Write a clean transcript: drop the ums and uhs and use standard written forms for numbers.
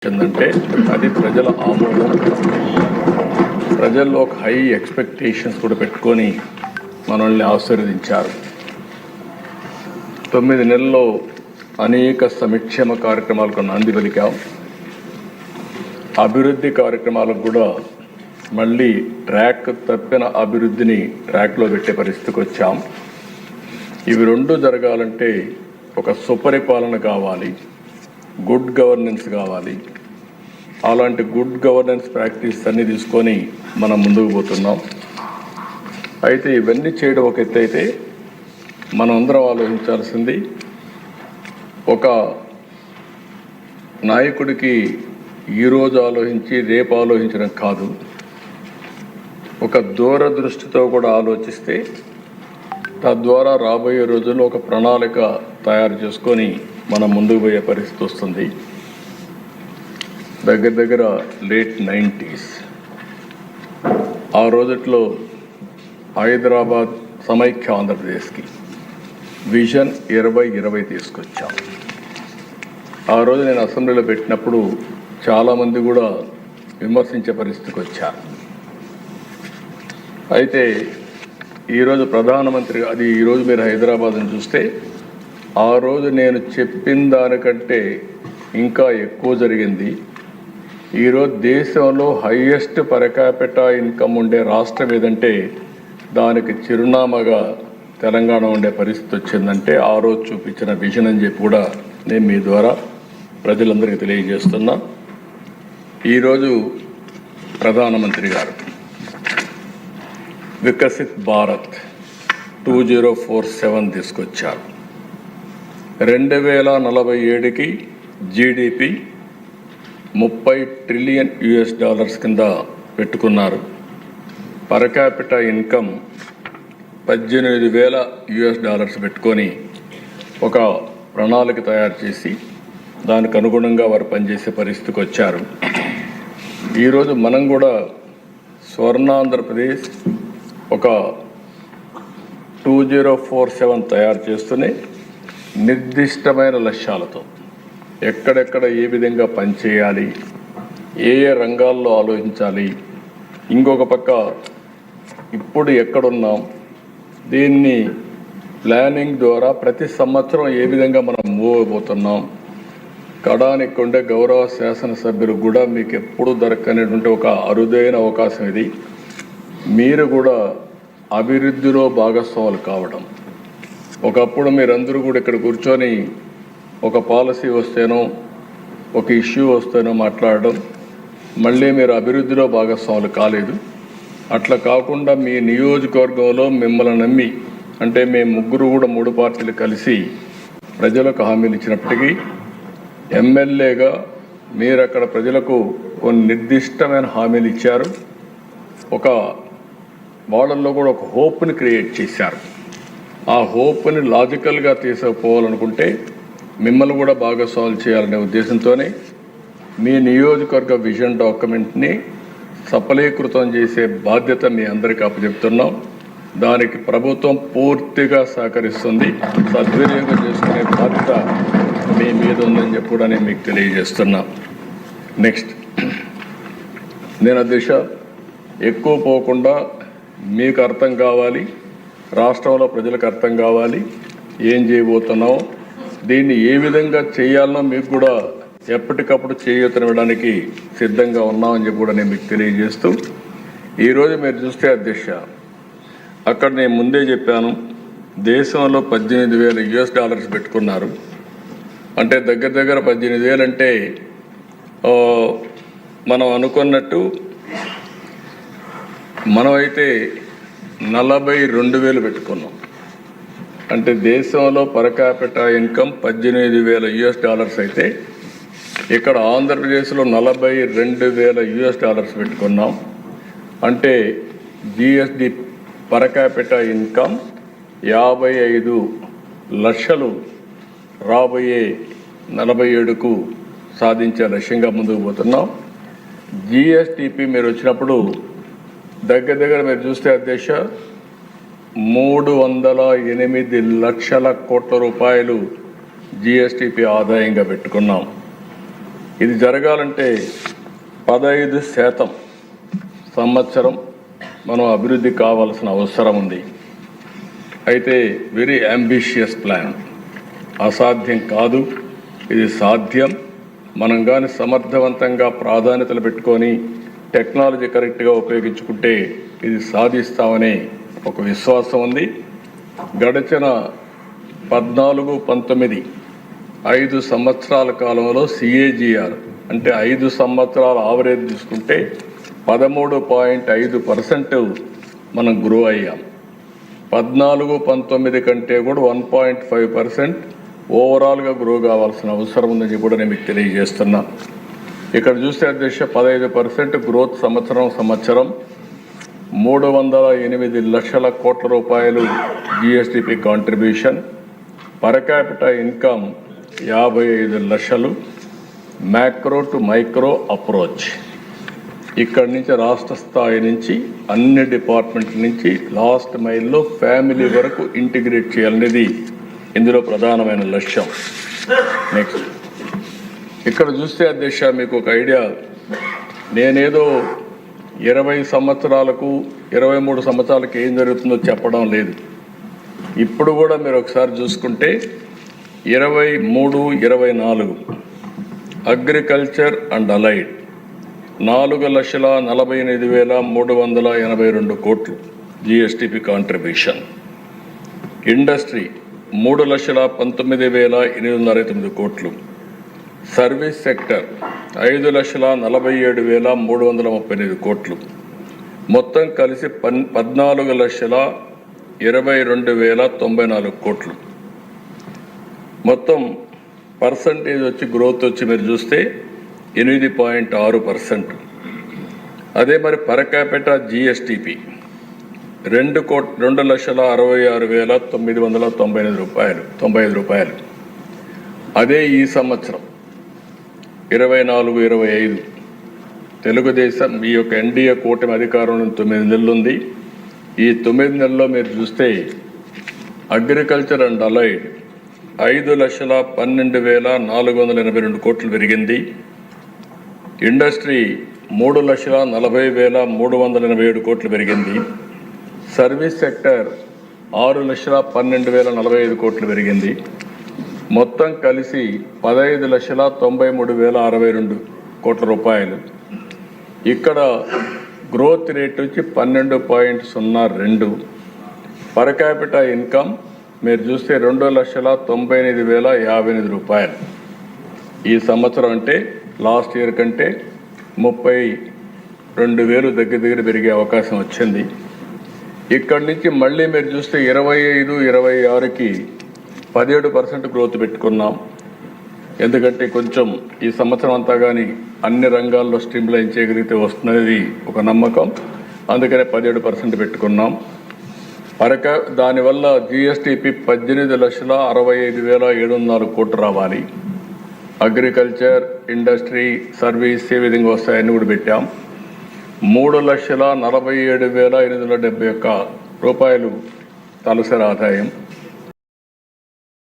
అంటే అది ప్రజల ఆమోదం, ప్రజల్లో ఒక హై ఎక్స్పెక్టేషన్స్ కూడా పెట్టుకొని మనల్ని ఆశీర్వదించారు. 9 నెలల్లో అనేక సంక్షేమ కార్యక్రమాలకు నాంది పలికాం. అభివృద్ధి కార్యక్రమాలకు కూడా మళ్ళీ ట్రాక్ తప్పిన అభివృద్ధిని ట్రాక్లో పెట్టే పరిస్థితికి వచ్చాం. ఇవి రెండు జరగాలంటే ఒక సుపరిపాలన కావాలి, గుడ్ గవర్నెన్స్ కావాలి. అలాంటి గుడ్ గవర్నెన్స్ ప్రాక్టీస్ అన్నీ తీసుకొని మనం ముందుకు పోతున్నాం. అయితే ఇవన్నీ చేయడం ఒక ఎత్తు అయితే మనం అందరం ఆలోచించాల్సింది, ఒక నాయకుడికి ఈరోజు ఆలోచించి రేపు ఆలోచించడం కాదు, ఒక దూరదృష్టితో కూడా ఆలోచిస్తే తద్వారా రాబోయే రోజుల్లో ఒక ప్రణాళిక తయారు చేసుకొని మనం ముందుకు పోయే పరిస్థితి వస్తుంది. దగ్గర లేట్ 90s ఆ రోజుట్లో హైదరాబాద్ సమైక్య ఆంధ్రప్రదేశ్కి విజన్ 2020 తీసుకొచ్చాం. ఆ రోజు నేను అసెంబ్లీలో పెట్టినప్పుడు చాలామంది కూడా విమర్శించే పరిస్థితికి వచ్చారు. అయితే ఈరోజు ప్రధానమంత్రి అది ఈరోజు మీరు హైదరాబాద్ని చూస్తే ఆ రోజు నేను చెప్పిన దానికంటే ఇంకా ఎక్కువ జరిగింది. ఈరోజు దేశంలో హైయెస్ట్ పర్ క్యాపిటా ఇన్కమ్ ఉండే రాష్ట్రం ఏదంటే దానికి చిరునామాగా తెలంగాణ ఉండే పరిస్థితి వచ్చిందంటే ఆ రోజు చూపించిన విజన్ అని చెప్పి కూడా నేను మీ ద్వారా ప్రజలందరికీ తెలియజేస్తున్నా. ఈరోజు ప్రధానమంత్రి గారు వికసిత్ భారత్ 2047 తీసుకొచ్చారు. 2047కి జీడిపి $30 ట్రిలియన్ కింద పెట్టుకున్నారు. పర్ క్యాపిటా ఇన్కమ్ $18,000 పెట్టుకొని ఒక ప్రణాళిక తయారు చేసి దానికి అనుగుణంగా వారు పనిచేసే పరిస్థితికి వచ్చారు. ఈరోజు మనం కూడా స్వర్ణాంధ్రప్రదేశ్ ఒక 2047 తయారు చేస్తూనే నిర్దిష్టమైన లక్ష్యాలతో ఎక్కడెక్కడ ఏ విధంగా పనిచేయాలి, ఏ ఏ రంగాల్లో ఆలోచించాలి, ఇంకొక పక్క ఇప్పుడు ఎక్కడున్నాం, దీన్ని ప్లానింగ్ ద్వారా ప్రతి సంవత్సరం ఏ విధంగా మనం మూవ్ అయిపోతున్నాం. కడానికి ఉండే గౌరవ శాసనసభ్యులకు కూడా మీకు ఎప్పుడు దొరకనేటువంటి ఒక అరుదైన అవకాశం ఇది. మీరు కూడా అభివృద్ధిలో భాగస్వాములు కావడం. ఒకప్పుడు మీరందరూ కూడా ఇక్కడ కూర్చొని ఒక పాలసీ వస్తేనో ఒక ఇష్యూ వస్తేనో మాట్లాడడం, మళ్ళీ మీరు అభివృద్ధిలో భాగస్వాములు కాలేదు. అట్లా కాకుండా మీ నియోజకవర్గంలో మిమ్మల్ని నమ్మి, అంటే మేము ముగ్గురు కూడా 3 పార్టీలు కలిసి ప్రజలకు హామీలు ఇచ్చినప్పటికీ ఎమ్మెల్యేగా మీరు అక్కడ ప్రజలకు కొన్ని నిర్దిష్టమైన హామీలు ఇచ్చారు. ఒక వాళ్ళల్లో కూడా ఒక హోప్ని క్రియేట్ చేశారు. ఆ హోప్ని లాజికల్గా తీసుకుపోవాలనుకుంటే మిమ్మల్ని కూడా భాగస్వాములు చేయాలనే ఉద్దేశంతోనే మీ నియోజకవర్గ విజన్ డాక్యుమెంట్ని సఫలీకృతం చేసే బాధ్యత మీ అందరికీ అప్పచెప్తున్నాం. దానికి ప్రభుత్వం పూర్తిగా సహకరిస్తుంది. సద్వినియోగం చేసుకునే బాధ్యత మీ మీద ఉందని చెప్పి కూడా నేను మీకు తెలియజేస్తున్నా. నెక్స్ట్, నేను అధ్యక్ష ఎక్కువ పోకుండా మీకు అర్థం కావాలి, రాష్ట్రంలో ప్రజలకు అర్థం కావాలి ఏం చేయబోతున్నామో, దీన్ని ఏ విధంగా చేయాలనో మీకు కూడా ఎప్పటికప్పుడు చేయూతనివ్వడానికి సిద్ధంగా ఉన్నామని చెప్పి కూడా నేను మీకు తెలియజేస్తూ, ఈరోజు మీరు చూస్తే అధ్యక్ష అక్కడ నేను ముందే చెప్పాను, దేశంలో $18,000 పెట్టుకున్నారు. అంటే దగ్గర 18,000 అంటే మనం అనుకున్నట్టు మనమైతే 42,000 పెట్టుకున్నాం. అంటే దేశంలో పర్ క్యాపిటా ఇన్కమ్ $18,000 అయితే ఇక్కడ ఆంధ్రప్రదేశ్లో $42,000 పెట్టుకున్నాం. అంటే జిఎస్డి పర్ క్యాపిటా ఇన్కమ్ 55 లక్షలు రాబోయే 47కు సాధించే లక్ష్యంగా ముందుకు పోతున్నాం. జిఎస్టిపి మీరు వచ్చినప్పుడు దగ్గర మీరు చూస్తే అధ్యక్ష 308 లక్షల కోట్ల రూపాయలు జిఎస్టిపి ఆదాయంగా పెట్టుకున్నాం. ఇది జరగాలంటే 15% సంవత్సరం మనం అభివృద్ధి కావాల్సిన అవసరం ఉంది. అయితే వెరీ అంబిషియస్ ప్లాన్, అసాధ్యం కాదు, ఇది సాధ్యం. మనం కానీ సమర్థవంతంగా ప్రాధాన్యతలు పెట్టుకొని టెక్నాలజీ కరెక్ట్గా ఉపయోగించుకుంటే ఇది సాధిస్తామనే ఒక విశ్వాసం ఉంది. గడిచిన 14-19 5 సంవత్సరాల కాలంలో CAGR అంటే 5 సంవత్సరాల ఆవరేజ్ తీసుకుంటే 13.5% మనం గ్రో అయ్యాం. 14-19 కంటే కూడా 1.5% ఓవరాల్గా గ్రో కావాల్సిన అవసరం ఉందని కూడా నేను మీకు తెలియజేస్తున్నా. ఇక్కడ చూస్తే అధ్యక్ష 15% గ్రోత్ సంవత్సరం 308 లక్షల కోట్ల రూపాయలు GSDP contribution, per capital income 55 లక్షలు, మ్యాక్రో టు మైక్రో అప్రోచ్. ఇక్కడి నుంచి రాష్ట్ర స్థాయి నుంచి అన్ని డిపార్ట్మెంట్ల నుంచి లాస్ట్ మైల్లో ఫ్యామిలీ వరకు ఇంటిగ్రేట్ చేయాలనేది ఇందులో ప్రధానమైన లక్ష్యం. నెక్స్ట్ ఇక్కడ చూస్తే అధ్యక్ష మీకు ఒక ఐడియా, నేనేదో 20 సంవత్సరాలకు 23 సంవత్సరాలకు ఏం జరుగుతుందో చెప్పడం లేదు. ఇప్పుడు కూడా మీరు ఒకసారి చూసుకుంటే 23-24 అగ్రికల్చర్ అండ్ అలైడ్ 4,48,382 కోట్లు GSDP కాంట్రిబ్యూషన్, ఇండస్ట్రీ 3,19,869 కోట్లు, సర్వీస్ సెక్టర్ 5,47,335 కోట్లు, మొత్తం కలిసి 14,22,094 కోట్లు. మొత్తం పర్సంటేజ్ వచ్చి గ్రోత్ వచ్చి మీరు చూస్తే 8.6%. అదే మరి పర్ క్యాపిటల్ GSDP 2,66,995 రూపాయలు. అదే ఈ సంవత్సరం 24-25 తెలుగుదేశం ఈ యొక్క NDA కూటమి అధికారంలో 9 నెలలు ఉంది. ఈ 9 నెలల్లో మీరు చూస్తే అగ్రికల్చర్ అండ్ అలైడ్ 5,12,482 కోట్లు పెరిగింది, ఇండస్ట్రీ 3,40,387 కోట్లు పెరిగింది, సర్వీస్ సెక్టర్ 6,12,045 కోట్లు పెరిగింది, మొత్తం కలిసి 15,93,062 కోట్ల రూపాయలు. ఇక్కడ గ్రోత్ రేట్ వచ్చి 12.02. పర్ క్యాపిటల్ ఇన్కమ్ మీరు చూస్తే 2,98,058 రూపాయలు. ఈ సంవత్సరం అంటే లాస్ట్ ఇయర్ కంటే 32,000 దగ్గర పెరిగే అవకాశం వచ్చింది. ఇక్కడి నుంచి మళ్ళీ మీరు చూస్తే 25-26కి 17% గ్రోత్ పెట్టుకున్నాం. ఎందుకంటే కొంచెం ఈ సంవత్సరం అంతా కానీ అన్ని రంగాల్లో స్ట్రీమ్లైన్ చేయగలిగితే వస్తున్నది ఒక నమ్మకం, అందుకనే 17% పెట్టుకున్నాం. దానివల్ల GSDP 18,65,704 కోట్లు రావాలి. అగ్రికల్చర్, ఇండస్ట్రీ, సర్వీస్ ఏ విధంగా వస్తాయని కూడా పెట్టాం. 3,47,871 రూపాయలు తలసరి ఆదాయం.